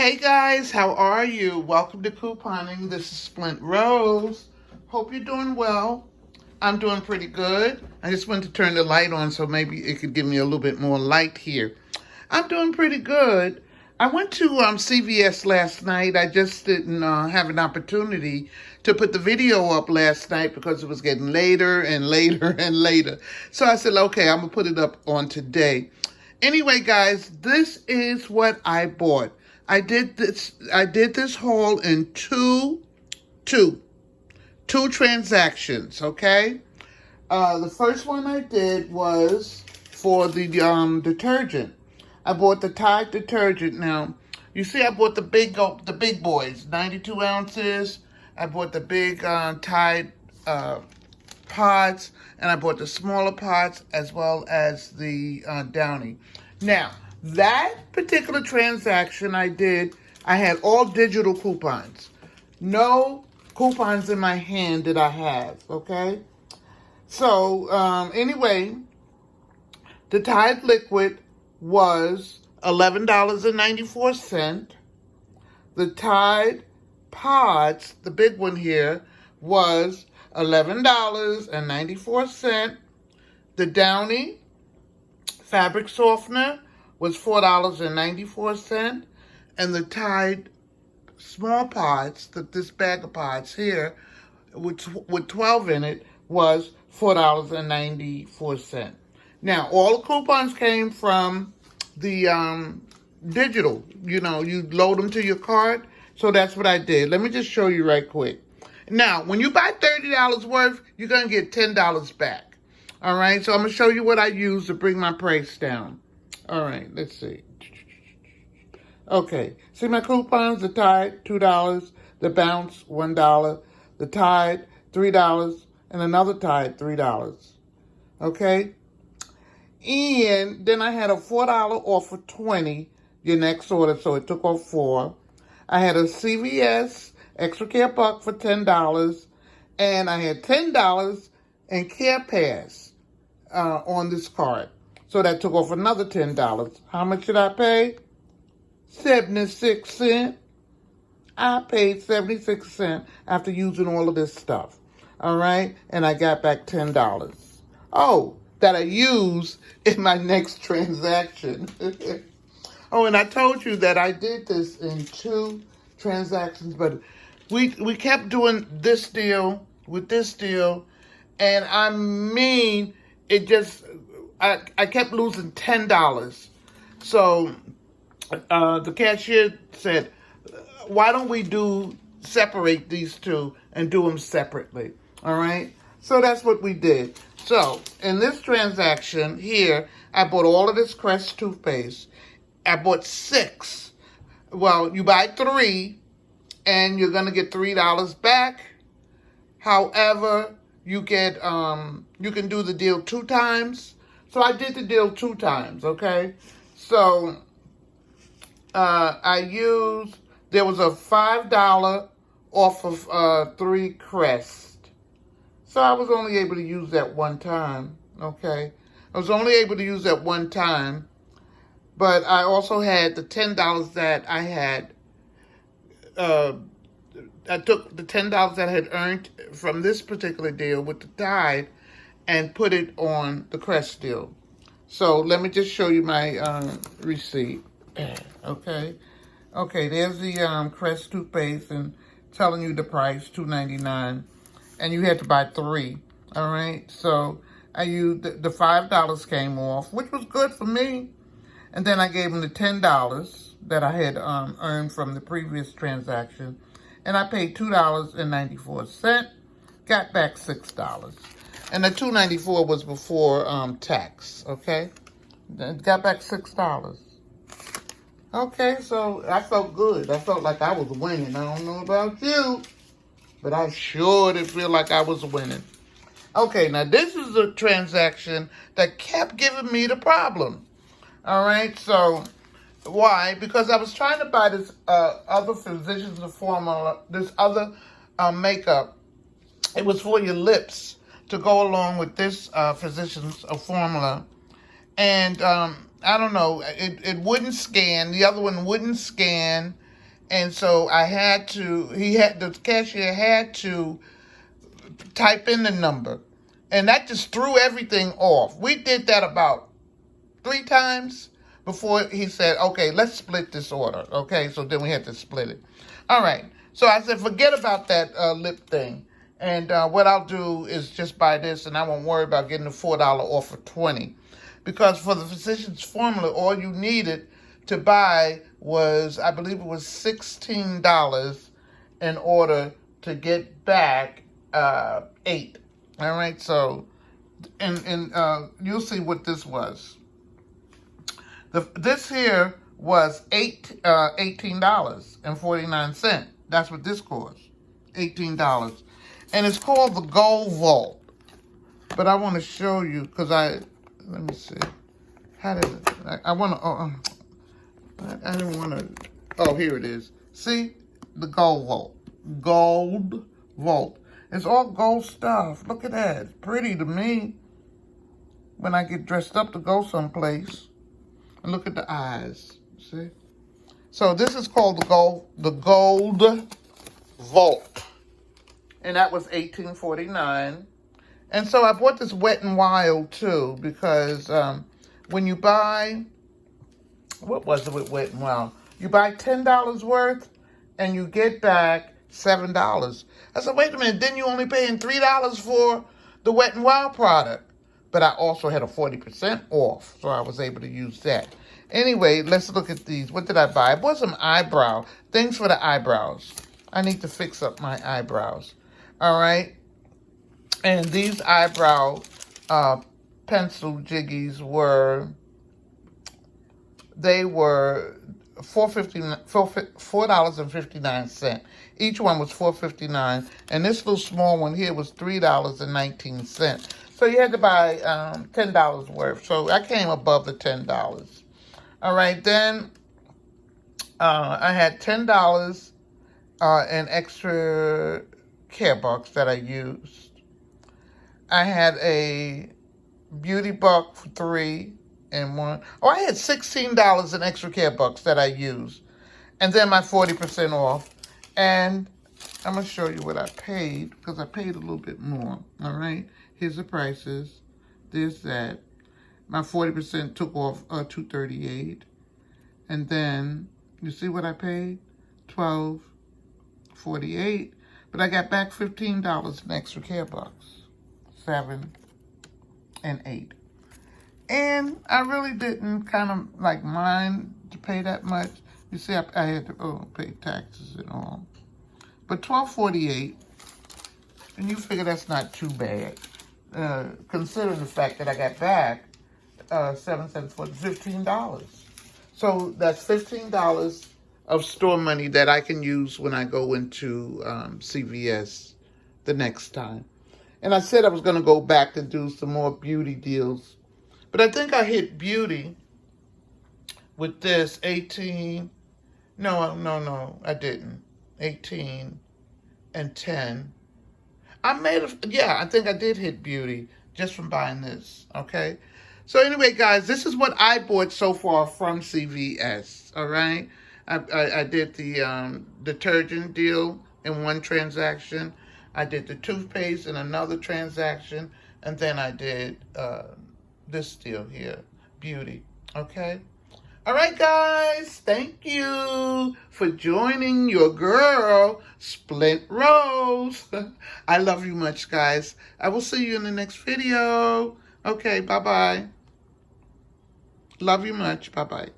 Hey guys, how are you? Welcome to Couponing. This is Splint Rose. Hope you're doing well. I'm doing pretty good. I just wanted to turn the light on so maybe it could give me a little bit more light here. I'm doing pretty good. I went to CVS last night. I just didn't have an opportunity to put the video up last night because it was getting later and later and later. So I said, okay, I'm going to put it up on today. Anyway, guys, this is what I bought. I did this haul in two transactions, okay? The first one I did was for the detergent. I bought the Tide detergent. Now, you see I bought the big boys, 92 ounces. I bought the big Tide pods, and I bought the smaller pods as well as the Downy. Now, that particular transaction I had all digital coupons. No coupons in my hand did I have, okay? So, anyway, the Tide liquid was $11.94. The Tide pods, the big one here, was $11.94. The Downy fabric softener was $4.94, and the Tide small pods, this bag of pods here, with 12 in it, was $4.94. Now, all the coupons came from the digital. You know, you load them to your cart, so that's what I did. Let me just show you right quick. Now, when you buy $30 worth, you're going to get $10 back. All right, so I'm going to show you what I use to bring my price down. All right, let's see. Okay, see my coupons? The Tide, $2. The Bounce, $1. The Tide, $3. And another Tide, $3. Okay? And then I had a $4 off of 20, your next order, so it took off 4. I had a CVS Extra Care Buck for $10. And I had $10 in Care Pass on this card. So that took off another $10. How much did I pay? 76 cents. I paid 76 cents after using all of this stuff. All right? And I got back $10. Oh, that I used in my next transaction. Oh, and I told you that I did this in 2 transactions, but we kept doing this deal with this deal, and I mean, it just, I kept losing $10. So the cashier said, why don't we separate these two and do them separately? All right? So that's what we did. So in this transaction here, I bought all of this Crest toothpaste. I bought 6. Well, you buy 3 and you're going to get $3 back. However, you get, you can do the deal 2 times. So I did the deal 2 times, okay? So there was a $5 off of 3 Crest. So I was only able to use that 1 time, okay? I was only able to use that 1 time, but I also had the $10 that I had, I took the $10 that I had earned from this particular deal with the Tide and put it on the Crest deal. So let me just show you my receipt. Okay. Okay, there's the Crest toothpaste and telling you the price, $2.99. And you had to buy 3. All right. So I used the $5 came off, which was good for me. And then I gave him the $10 that I had earned from the previous transaction. And I paid $2.94. Got back $6. And the $2.94 was before tax, okay? Got back $6. Okay, so I felt good. I felt like I was winning. I don't know about you, but I sure did feel like I was winning. Okay, now this is a transaction that kept giving me the problem. All right, so why? Because I was trying to buy this other Physicians Formula, this other makeup. It was for your lips to go along with this Physicians Formula. And I don't know, it wouldn't scan. The other one wouldn't scan. And so the cashier had to type in the number. And that just threw everything off. We did that about 3 times before he said, okay, let's split this order. Okay, so then we had to split it. All right. So I said, forget about that lip thing. And what I'll do is just buy this, and I won't worry about getting the $4 off of 20. Because for the Physicians Formula, all you needed to buy was, I believe it was $16 in order to get back 8. All right, so, and you'll see what this was. This here was $18.49. That's what this cost, $18. And it's called the Gold Vault. But I want to show you, because let me see. How did it, I want to, I didn't want to, here it is. See? The Gold Vault. Gold Vault. It's all gold stuff. Look at that. It's pretty to me when I get dressed up to go someplace. And look at the eyes. See? So this is called the Gold Vault. And that was $18.49. And so I bought this Wet n Wild too, because when you buy, what was it with Wet n Wild? You buy $10 worth and you get back $7. I said, wait a minute, then you only paying $3 for the Wet n Wild product. But I also had a 40% off, so I was able to use that. Anyway, let's look at these. What did I buy? I bought some things for the eyebrows. I need to fix up my eyebrows. All right. And these eyebrow pencil jiggies were $4.59. Each one was $4.59, and this little small one here was $3.19. So you had to buy $10 worth. So I came above the $10. All right, then I had $10 in extra care bucks that I used. I had a beauty buck for 3 and 1. I had $16 in extra care bucks that I used. And then my 40% off. And I'm going to show you what I paid, because I paid a little bit more. All right. Here's the prices. There's that. My 40% took off $238. And then, you see what I paid? $12.48. But I got back $15 in extra care bucks. 7 and 8. And I really didn't kind of like mind to pay that much. You see, I had to pay taxes and all. But $12.48, and you figure that's not too bad, considering the fact that I got back 7 cents for $15. So that's $15 of store money that I can use when I go into CVS the next time. And I said I was going to go back to do some more beauty deals. But I think I hit beauty with this 18. No, I didn't. 18 and 10. I think I did hit beauty just from buying this, okay? So anyway, guys, this is what I bought so far from CVS, all right? I did the detergent deal in one transaction. I did the toothpaste in another transaction. And then I did this deal here, beauty, okay? All right, guys, thank you for joining your girl, Split Rose. I love you much, guys. I will see you in the next video. Okay, bye-bye. Love you much. Bye-bye.